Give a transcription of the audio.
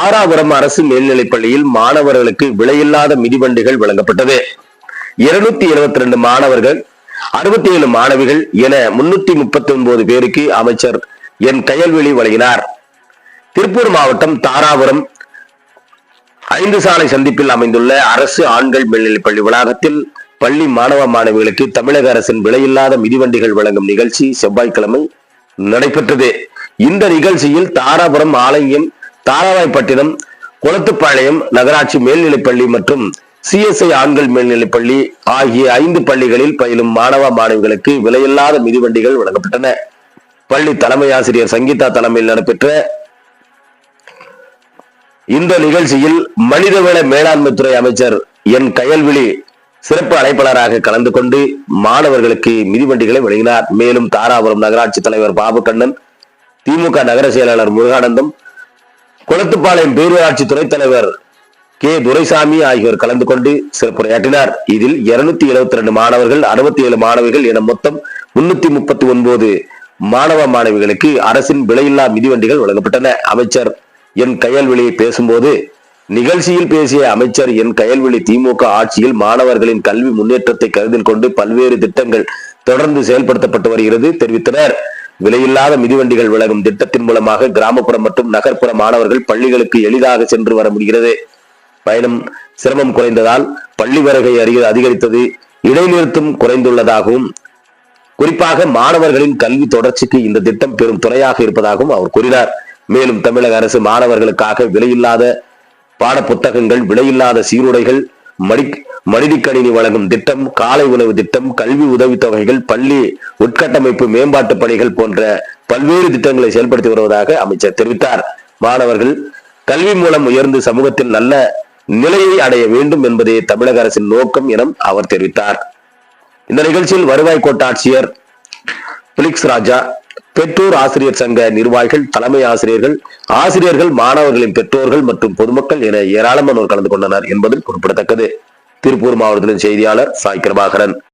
தாராபுரம் அரசு மேல்நிலைப் பள்ளியில் மாணவர்களுக்கு விலையில்லாத மிதிவண்டிகள் வழங்கப்பட்டது. 272 மாணவர்கள், 67 மாணவிகள் என 339 பேருக்கு அமைச்சர் என் கயல்விழி வழங்கினார். திருப்பூர் மாவட்டம் தாராபுரம் 5 சாலை சந்திப்பில் அமைந்துள்ள அரசு ஆண்கள் மேல்நிலைப் பள்ளி வளாகத்தில் பள்ளி மாணவ மாணவிகளுக்கு தமிழக அரசின் விலையில்லாத மிதிவண்டிகள் வழங்கும் நிகழ்ச்சி செவ்வாய்க்கிழமை நடைபெற்றது. இந்த நிகழ்ச்சியில் தாராபுரம், ஆலயம், தாராவாய்ப்பட்டினம், குளத்துப்பாளையம் நகராட்சி மேல்நிலைப்பள்ளி மற்றும் CSI ஆண்கள் மேல்நிலைப்பள்ளி ஆகிய 5 பள்ளிகளில் பயிலும் மாணவ மாணவிகளுக்கு விலையில்லாத மிதிவண்டிகள் வழங்கப்பட்டன. பள்ளி தலைமை ஆசிரியர் சங்கீதா தலைமையில் நடைபெற்ற இந்த நிகழ்ச்சியில் மனிதவள மேலாண்மை துறை அமைச்சர் என் கயல்விழி சிறப்பு அழைப்பாளராக கலந்து கொண்டு மாணவர்களுக்கு மிதிவண்டிகளை வழங்கினார். மேலும் தாராபுரம் நகராட்சி தலைவர் பாபு கண்ணன், திமுக நகர செயலாளர் முருகானந்தம், குளத்துப்பாளையம் பேரூராட்சி துணைத் தலைவர் கே துரைசாமி ஆகியோர் கலந்து கொண்டு சிறப்புரையாற்றினார். இதில் 272 மாணவர்கள், 67 மாணவிகள் என மொத்தம் 339 மாணவ மாணவிகளுக்கு அரசின் விலையில்லா மிதிவண்டிகள் வழங்கப்பட்டன. அமைச்சர் என் கயல்விழி பேசும்போது, நிகழ்ச்சியில் பேசிய அமைச்சர் என் கயல்விழி திமுக ஆட்சியில் மாணவர்களின் கல்வி முன்னேற்றத்தை கருத்தில் கொண்டு பல்வேறு திட்டங்கள் தொடர்ந்து செயல்படுத்தப்பட்டு வருகிறது தெரிவித்தனர். விலையில்லாத மிதிவண்டிகள் வழங்கும் திட்டத்தின் மூலமாக கிராமப்புற மற்றும் நகர்ப்புற மாணவர்கள் பள்ளிகளுக்கு எளிதாக சென்று வர முடிகிறது. பயணம் சிரமம் குறைந்ததால் பள்ளி வருகை அதிகரித்தது, இடைநிறுத்தம் குறைந்துள்ளதாகவும், குறிப்பாக மாணவர்களின் கல்வி தொடர்ச்சிக்கு இந்த திட்டம் பெரும் துணையாக இருப்பதாகவும் அவர் கூறினார். மேலும் தமிழக அரசு மாணவர்களுக்காக விலையில்லாத பாட புத்தகங்கள், விலையில்லாத சீருடைகள், மடிக்கணினி வழங்கும் திட்டம், காலை உணவு திட்டம், கல்வி உதவித்தொகைகள், பள்ளி உட்கட்டமைப்பு மேம்பாட்டு பணிகள் போன்ற பல்வேறு திட்டங்களை செயல்படுத்தி வருவதாக அமைச்சர் தெரிவித்தார். மாணவர்கள் கல்வி மூலம் உயர்ந்து சமூகத்தில் நல்ல நிலையை அடைய வேண்டும் என்பதே தமிழக அரசின் நோக்கம் என அவர் தெரிவித்தார். இந்த நிகழ்ச்சியில் வருவாய் கோட்டாட்சியர் பிலிக்ஸ் ராஜா, பெற்றோர் ஆசிரியர் சங்க நிர்வாகிகள், தலைமை ஆசிரியர்கள், மாணவர்களின் பெற்றோர்கள் மற்றும் பொதுமக்கள் என ஏராளமானோர் கலந்து கொண்டனர் என்பது குறிப்பிடத்தக்கது. திருப்பூர் மாவட்டத்தின் செய்தியாளர் சாய் கிருபாகரன்.